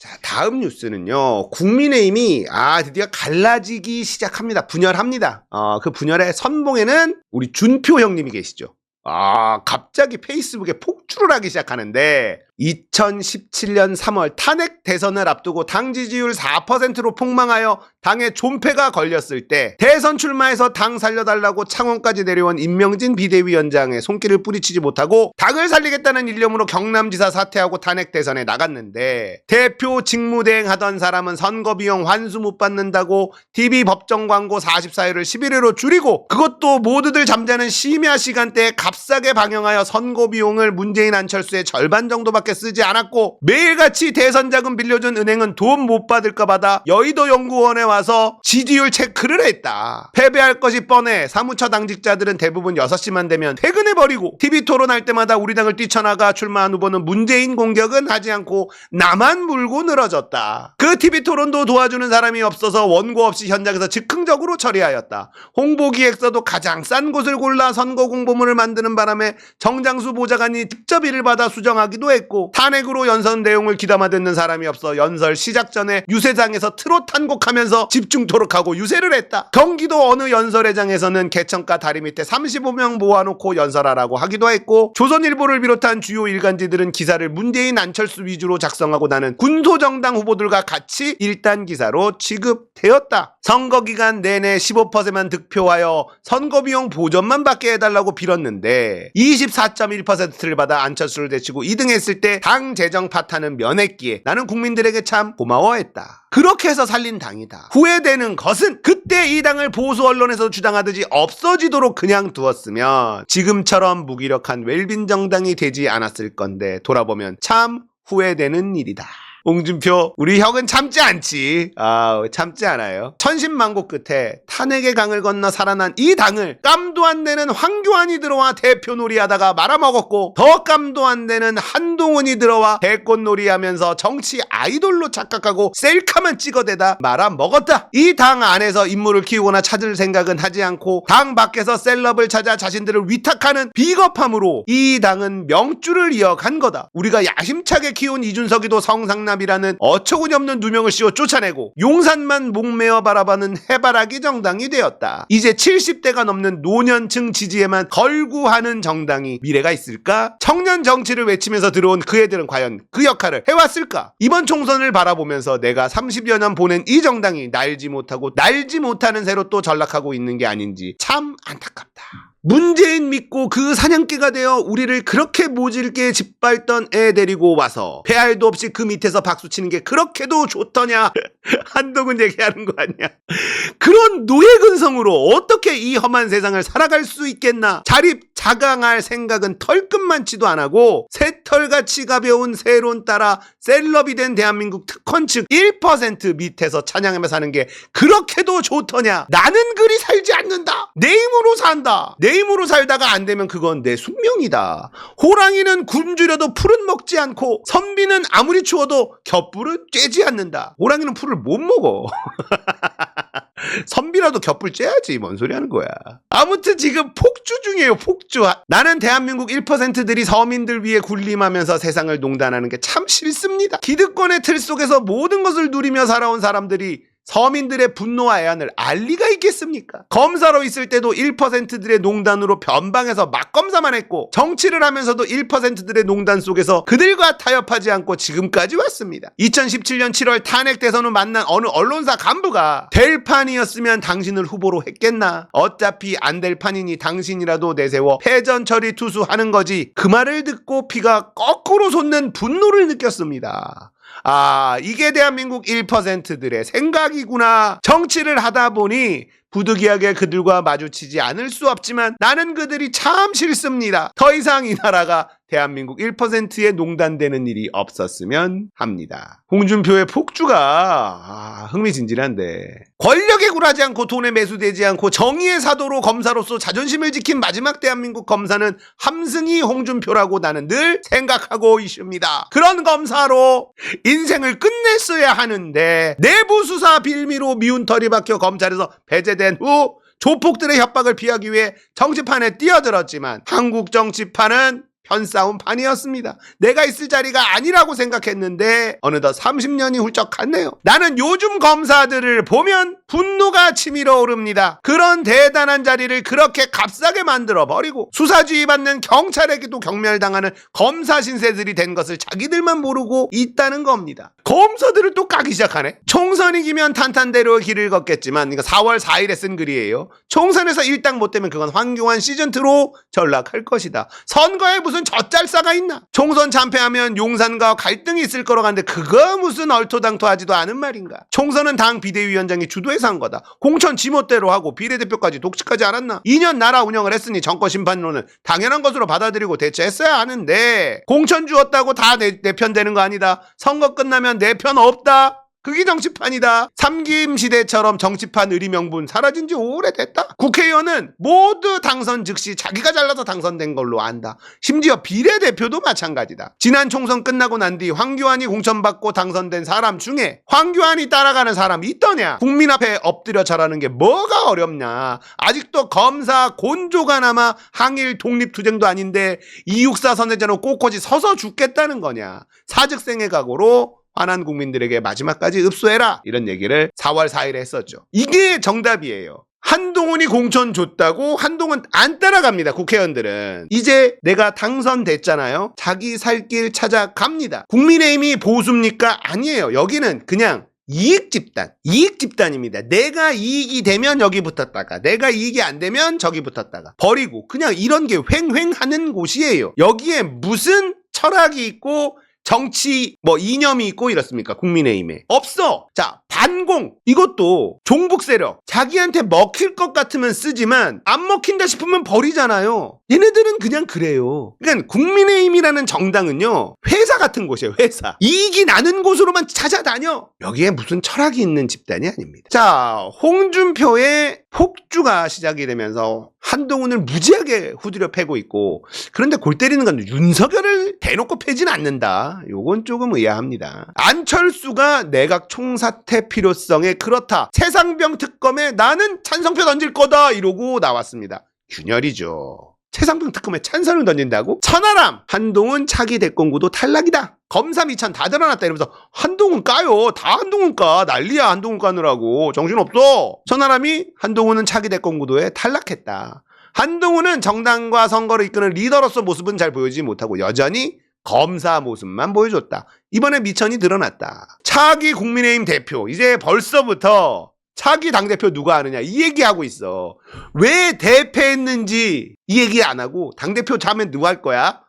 자, 다음 뉴스는요. 국민의힘이 드디어 갈라지기 시작합니다. 분열합니다. 그 분열의 선봉에는 우리 준표 형님이 계시죠. 갑자기 페이스북에 폭주를 하기 시작하는데 2017년 3월 탄핵 대선을 앞두고 당 지지율 4%로 폭망하여 당에 존폐가 걸렸을 때 대선 출마해서 당 살려달라고 창원까지 내려온 임명진 비대위원장의 손길을 뿌리치지 못하고 당을 살리겠다는 일념으로 경남지사 사퇴하고 탄핵 대선에 나갔는데 대표 직무대행하던 사람은 선거비용 환수 못 받는다고 TV 법정 광고 44회를 11회로 줄이고 그것도 모두들 잠자는 심야 시간대에 값싸게 방영하여 선거비용을 문재인 안철수의 절반 정도밖에 쓰지 않았고 매일같이 대선 자금 빌려준 은행은 돈 못 받을까 받아 여의도 연구원에 와서 지지율 체크를 했다. 패배할 것이 뻔해 사무처 당직자들은 대부분 6시만 되면 퇴근해버리고 TV 토론할 때마다 우리 당을 뛰쳐나가 출마한 후보는 문재인 공격은 하지 않고 나만 물고 늘어졌다. 그 TV 토론도 도와주는 사람이 없어서 원고 없이 현장에서 즉흥적으로 처리하였다. 홍보기획서도 가장 싼 곳을 골라 선거 공보문을 만드는 바람에 정장수 보좌관이 직접 일을 받아 수정하기도 했고 탄핵으로 연설 내용을 귀담아 듣는 사람이 없어 연설 시작 전에 유세장에서 트롯 한 곡 하면서 집중 토록하고 유세를 했다. 경기도 어느 연설회장에서는 개천가 다리 밑에 35명 모아놓고 연설하라고 하기도 했고 조선일보를 비롯한 주요 일간지들은 기사를 문재인 안철수 위주로 작성하고 나는 군소정당 후보들과 같이 1단 기사로 취급되었다. 선거기간 내내 15%만 득표하여 선거비용 보전만 받게 해달라고 빌었는데 24.1%를 받아 안철수를 제치고 2등 했을 때 당 재정 파탄은 면했기에 나는 국민들에게 참 고마워했다. 그렇게 해서 살린 당이다. 후회되는 것은 그때 이 당을 보수 언론에서 주장하듯이 없어지도록 그냥 두었으면 지금처럼 무기력한 웰빈 정당이 되지 않았을 건데 돌아보면 참 후회되는 일이다. 홍준표, 우리 형은 참지 않지. 참지 않아요. 천신만고 끝에 탄핵의 강을 건너 살아난 이 당을 깜도 안 되는 황교안이 들어와 대표 놀이하다가 말아먹었고 더 깜도 안 되는 한동훈이 들어와 대권놀이 하면서 정치 아이돌로 착각하고 셀카만 찍어대다 말아먹었다. 이 당 안에서 인물을 키우거나 찾을 생각은 하지 않고 당 밖에서 셀럽을 찾아 자신들을 위탁하는 비겁함으로 이 당은 명줄을 이어간 거다. 우리가 야심차게 키운 이준석이도 성상남 이라는 어처구니 없는 누명을 씌워 쫓아내고 용산만 목매어 바라보는 해바라기 정당이 되었다. 이제 70대가 넘는 노년층 지지에만 걸구하는 정당이 미래가 있을까? 청년 정치를 외치면서 들어온 그 애들은 과연 그 역할을 해왔을까? 이번 총선을 바라보면서 내가 30여 년 보낸 이 정당이 날지 못하고 날지 못하는 새로 또 전락하고 있는 게 아닌지 참 안타깝다. 문재인 믿고 그 사냥개가 되어 우리를 그렇게 모질게 짓밟던 애 데리고 와서 배알도 없이 그 밑에서 박수치는 게 그렇게도 좋더냐? 한동훈 얘기하는 거 아니야? 그런 노예근성으로 어떻게 이 험한 세상을 살아갈 수 있겠나? 자립 자강할 생각은 털끝만치도 안 하고 새털같이 가벼운 세론 따라 셀럽이 된 대한민국 특권층 1% 밑에서 찬양하며 사는 게 그렇게도 좋더냐? 나는 그리 살지 않는다. 내 힘으로 산다. 내 힘으로 살다가 안 되면 그건 내 숙명이다. 호랑이는 굶주려도 풀은 먹지 않고 선비는 아무리 추워도 겹불은 쬐지 않는다. 호랑이는 풀을 못 먹어. 선비라도 겹불 쬐야지. 뭔 소리 하는 거야. 아무튼 지금 폭주 중이에요. 폭주. 나는 대한민국 1%들이 서민들 위해 군림하면서 세상을 농단하는 게 참 싫습니다. 기득권의 틀 속에서 모든 것을 누리며 살아온 사람들이 서민들의 분노와 애안을 알 리가 있겠습니까? 검사로 있을 때도 1%들의 농단으로 변방에서 막검사만 했고 정치를 하면서도 1%들의 농단 속에서 그들과 타협하지 않고 지금까지 왔습니다. 2017년 7월 탄핵 대선 후 만난 어느 언론사 간부가 될 판이었으면 당신을 후보로 했겠나? 어차피 안 될 판이니 당신이라도 내세워 패전 처리 투수하는 거지. 그 말을 듣고 피가 거꾸로 솟는 분노를 느꼈습니다. 이게 대한민국 1%들의 생각이구나. 정치를 하다 보니 부득이하게 그들과 마주치지 않을 수 없지만 나는 그들이 참 싫습니다. 더 이상 이 나라가 대한민국 1%에 농단되는 일이 없었으면 합니다. 홍준표의 폭주가 흥미진진한데 권력에 굴하지 않고 돈에 매수되지 않고 정의의 사도로 검사로서 자존심을 지킨 마지막 대한민국 검사는 함승희 홍준표라고 나는 늘 생각하고 있습니다. 그런 검사로 인생을 끝냈어야 하는데 내부 수사 빌미로 미운 털이 박혀 검찰에서 배제된 후 조폭들의 협박을 피하기 위해 정치판에 뛰어들었지만 한국 정치판은 편싸움 판이었습니다. 내가 있을 자리가 아니라고 생각했는데 어느덧 30년이 훌쩍 갔네요. 나는 요즘 검사들을 보면 분노가 치밀어 오릅니다. 그런 대단한 자리를 그렇게 값싸게 만들어버리고 수사주의 받는 경찰에게도 경멸당하는 검사 신세들이 된 것을 자기들만 모르고 있다는 겁니다. 검사들을 또 까기 시작하네. 총선 이기면 탄탄대로 길을 걷겠지만 이거 4월 4일에 쓴 글이에요. 총선에서 일당 못 되면 그건 황교안 시즌2로 전락할 것이다. 선거에 무슨 젖잘싸가 있나? 총선 참패하면 용산과 갈등이 있을 거라고 하는데 그거 무슨 얼토당토하지도 않은 말인가? 총선은 당 비대위원장이 주도해서 한 거다. 공천 지멋대로 하고 비례대표까지 독식하지 않았나? 2년 나라 운영을 했으니 정권 심판론은 당연한 것으로 받아들이고 대처했어야 하는데 공천 주었다고 다 내 편 되는 거 아니다. 선거 끝나면 내 편 없다. 그게 정치판이다. 삼김시대처럼 정치판 의리명분 사라진 지 오래됐다. 국회의원은 모두 당선 즉시 자기가 잘라서 당선된 걸로 안다. 심지어 비례대표도 마찬가지다. 지난 총선 끝나고 난 뒤 황교안이 공천받고 당선된 사람 중에 황교안이 따라가는 사람이 있더냐? 국민 앞에 엎드려 절하는 게 뭐가 어렵냐? 아직도 검사 곤조가 남아 항일 독립투쟁도 아닌데 264 선대전으로 꼿꼿이 서서 죽겠다는 거냐? 사직생의 각오로 화난 국민들에게 마지막까지 읍소해라, 이런 얘기를 4월 4일에 했었죠. 이게 정답이에요. 한동훈이 공천 줬다고 한동훈 안 따라갑니다. 국회의원들은 이제 내가 당선됐잖아요. 자기 살 길 찾아갑니다. 국민의힘이 보수입니까? 아니에요. 여기는 그냥 이익 집단입니다. 내가 이익이 되면 여기 붙었다가 내가 이익이 안 되면 저기 붙었다가 버리고 그냥 이런 게 횡횡하는 곳이에요. 여기에 무슨 철학이 있고 정치 이념이 있고 이렇습니까? 국민의힘에 없어. 자, 반공, 이것도 종북 세력 자기한테 먹힐 것 같으면 쓰지만 안 먹힌다 싶으면 버리잖아요. 얘네들은 그냥 그래요. 그러니까 국민의힘이라는 정당은요, 회사 같은 곳이에요. 회사. 이익이 나는 곳으로만 찾아다녀. 여기에 무슨 철학이 있는 집단이 아닙니다. 자, 홍준표의 폭주가 시작이 되면서 한동훈을 무지하게 후드려 패고 있고, 그런데 골 때리는 건 윤석열을 대놓고 패지는 않는다. 요건 조금 의아합니다. 안철수가 내각 총사퇴 필요성에 그렇다. 최상병 특검에 나는 찬성표 던질 거다 이러고 나왔습니다. 균열이죠. 최상병 특검에 찬성을 던진다고? 천하람! 한동훈 차기 대권구도 탈락이다. 검사 미천 다 드러났다 이러면서 한동훈 까요. 다 한동훈 까. 난리야 한동훈 까느라고. 정신없어. 천하람이 한동훈은 차기 대권구도에 탈락했다. 한동훈은 정당과 선거를 이끄는 리더로서 모습은 잘 보여주지 못하고 여전히 검사 모습만 보여줬다. 이번에 미천이 드러났다. 차기 국민의힘 대표, 이제 벌써부터 차기 당대표 누가 하느냐 이 얘기하고 있어. 왜 대패했는지 이 얘기 안 하고 당대표 자면 누가 할 거야?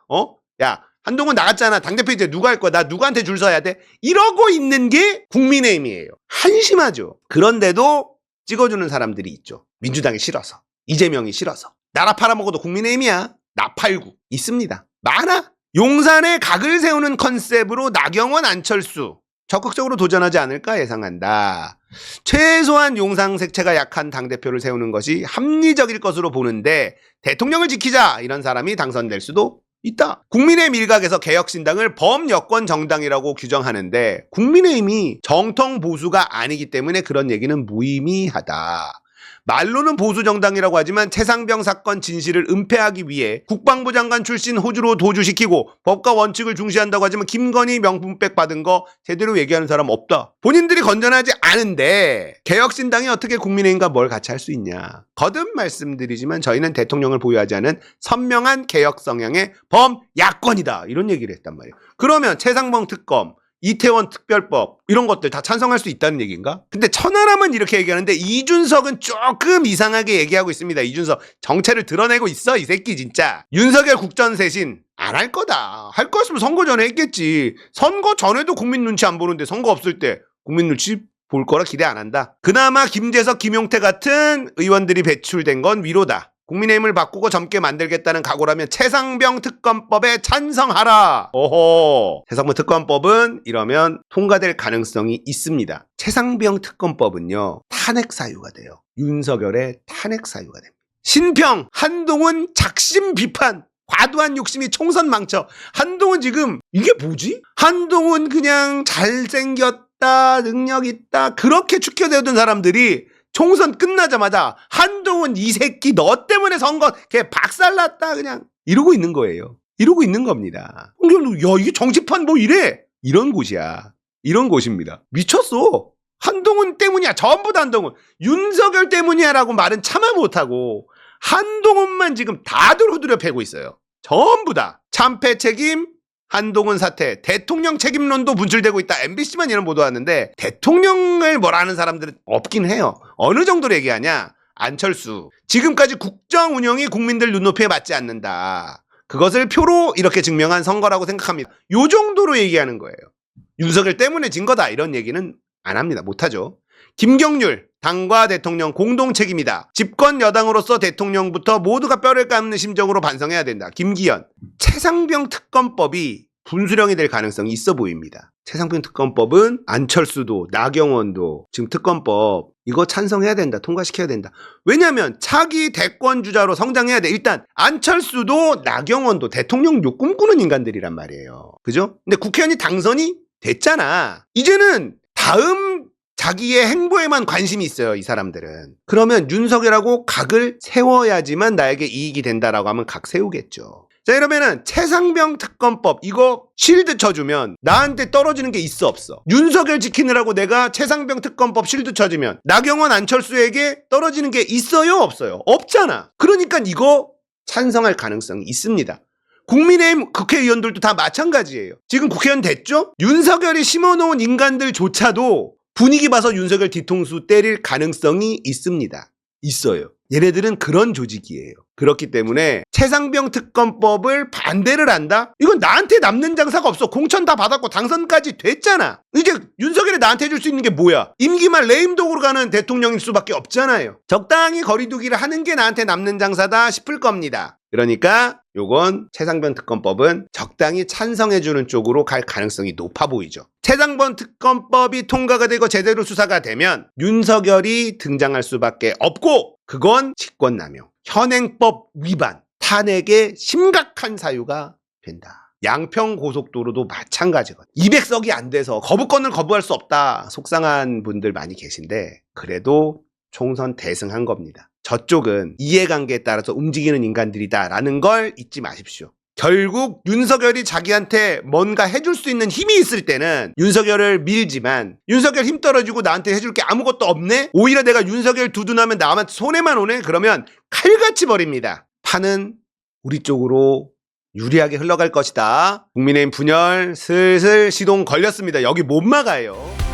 야, 한동훈 나갔잖아. 당대표 이제 누가 할 거야? 나 누구한테 줄 서야 돼? 이러고 있는 게 국민의힘이에요. 한심하죠. 그런데도 찍어주는 사람들이 있죠. 민주당이 싫어서, 이재명이 싫어서. 나라 팔아먹어도 국민의힘이야. 나 팔고 있습니다. 많아. 용산에 각을 세우는 컨셉으로 나경원, 안철수 적극적으로 도전하지 않을까 예상한다. 최소한 용상 색채가 약한 당대표를 세우는 것이 합리적일 것으로 보는데 대통령을 지키자 이런 사람이 당선될 수도 있다. 국민의힘 일각에서 개혁신당을 범여권 정당이라고 규정하는데 국민의힘이 정통 보수가 아니기 때문에 그런 얘기는 무의미하다. 말로는 보수정당이라고 하지만 최상병 사건 진실을 은폐하기 위해 국방부 장관 출신 호주로 도주시키고 법과 원칙을 중시한다고 하지만 김건희 명품백 받은 거 제대로 얘기하는 사람 없다. 본인들이 건전하지 않은데 개혁신당이 어떻게 국민의힘과 뭘 같이 할 수 있냐. 거듭 말씀드리지만 저희는 대통령을 보유하지 않은 선명한 개혁 성향의 범야권이다. 이런 얘기를 했단 말이에요. 그러면 최상병 특검, 이태원 특별법 이런 것들 다 찬성할 수 있다는 얘기인가? 근데 천하람은 이렇게 얘기하는데 이준석은 조금 이상하게 얘기하고 있습니다. 이준석 정체를 드러내고 있어 이 새끼 진짜. 윤석열 국전쇄신 안 할 거다. 할 거였으면 선거 전에 했겠지. 선거 전에도 국민 눈치 안 보는데 선거 없을 때 국민 눈치 볼 거라 기대 안 한다. 그나마 김재석, 김용태 같은 의원들이 배출된 건 위로다. 국민의힘을 바꾸고 젊게 만들겠다는 각오라면 최상병 특검법에 찬성하라. 오호. 최상병 특검법은 이러면 통과될 가능성이 있습니다. 최상병 특검법은요, 탄핵 사유가 돼요. 윤석열의 탄핵 사유가 됩니다. 신평, 한동훈 작심 비판. 과도한 욕심이 총선 망쳐. 한동훈 지금 이게 뭐지? 한동훈 그냥 잘생겼다, 능력 있다 그렇게 축혀대던 사람들이 총선 끝나자마자 한동훈 이 새끼 너 때문에 선거 걔 박살났다 그냥 이러고 있는 거예요. 이러고 있는 겁니다. 야, 이게 정치판 뭐 이래? 이런 곳이야. 이런 곳입니다. 미쳤어. 한동훈 때문이야. 전부 다 한동훈. 윤석열 때문이야라고 말은 차마 못하고 한동훈만 지금 다들 후드려 패고 있어요. 전부 다. 참패 책임, 한동훈 사태, 대통령 책임론도 분출되고 있다. MBC만 이런 보도하는데 대통령을 뭐라 하는 사람들은 없긴 해요. 어느 정도로 얘기하냐? 안철수. 지금까지 국정 운영이 국민들 눈높이에 맞지 않는다. 그것을 표로 이렇게 증명한 선거라고 생각합니다. 요 정도로 얘기하는 거예요. 윤석열 때문에 진 거다. 이런 얘기는 안 합니다. 못하죠. 김경률. 당과 대통령 공동 책임이다. 집권 여당으로서 대통령부터 모두가 뼈를 깎는 심정으로 반성해야 된다. 김기현. 최상병 특검법이 분수령이 될 가능성이 있어 보입니다. 최상병 특검법은 안철수도 나경원도 지금 특검법 이거 찬성해야 된다. 통과시켜야 된다. 왜냐하면 차기 대권 주자로 성장해야 돼. 일단 안철수도 나경원도 대통령 꿈꾸는 인간들이란 말이에요. 그죠? 근데 국회의원이 당선이 됐잖아. 이제는 다음 자기의 행보에만 관심이 있어요. 이 사람들은. 그러면 윤석열하고 각을 세워야지만 나에게 이익이 된다라고 하면 각 세우겠죠. 자, 이러면은 최상병 특검법 이거 실드 쳐주면 나한테 떨어지는 게 있어 없어? 윤석열 지키느라고 내가 최상병 특검법 실드 쳐주면 나경원 안철수에게 떨어지는 게 있어요 없어요? 없잖아. 그러니까 이거 찬성할 가능성이 있습니다. 국민의힘 국회의원들도 다 마찬가지예요. 지금 국회의원 됐죠? 윤석열이 심어놓은 인간들조차도 분위기 봐서 윤석열 뒤통수 때릴 가능성이 있습니다. 있어요. 얘네들은 그런 조직이에요. 그렇기 때문에 최상병 특검법을 반대를 한다? 이건 나한테 남는 장사가 없어. 공천 다 받았고 당선까지 됐잖아. 이제 윤석열이 나한테 해줄 수 있는 게 뭐야? 임기만 레임덕으로 가는 대통령일 수밖에 없잖아요. 적당히 거리두기를 하는 게 나한테 남는 장사다 싶을 겁니다. 그러니까 요건 최상병 특검법은 적당히 찬성해주는 쪽으로 갈 가능성이 높아 보이죠. 최상병 특검법이 통과가 되고 제대로 수사가 되면 윤석열이 등장할 수밖에 없고 그건 직권남용, 현행법 위반, 탄핵의 심각한 사유가 된다. 양평고속도로도 마찬가지거든요. 200석이 안 돼서 거부권을 거부할 수 없다. 속상한 분들 많이 계신데 그래도 총선 대승한 겁니다. 저쪽은 이해관계에 따라서 움직이는 인간들이다라는 걸 잊지 마십시오. 결국 윤석열이 자기한테 뭔가 해줄 수 있는 힘이 있을 때는 윤석열을 밀지만 윤석열 힘 떨어지고 나한테 해줄 게 아무것도 없네? 오히려 내가 윤석열 두둔하면 나만 손해만 오네? 그러면 칼같이 버립니다. 판은 우리 쪽으로 유리하게 흘러갈 것이다. 국민의힘 분열 슬슬 시동 걸렸습니다. 여기 못 막아요.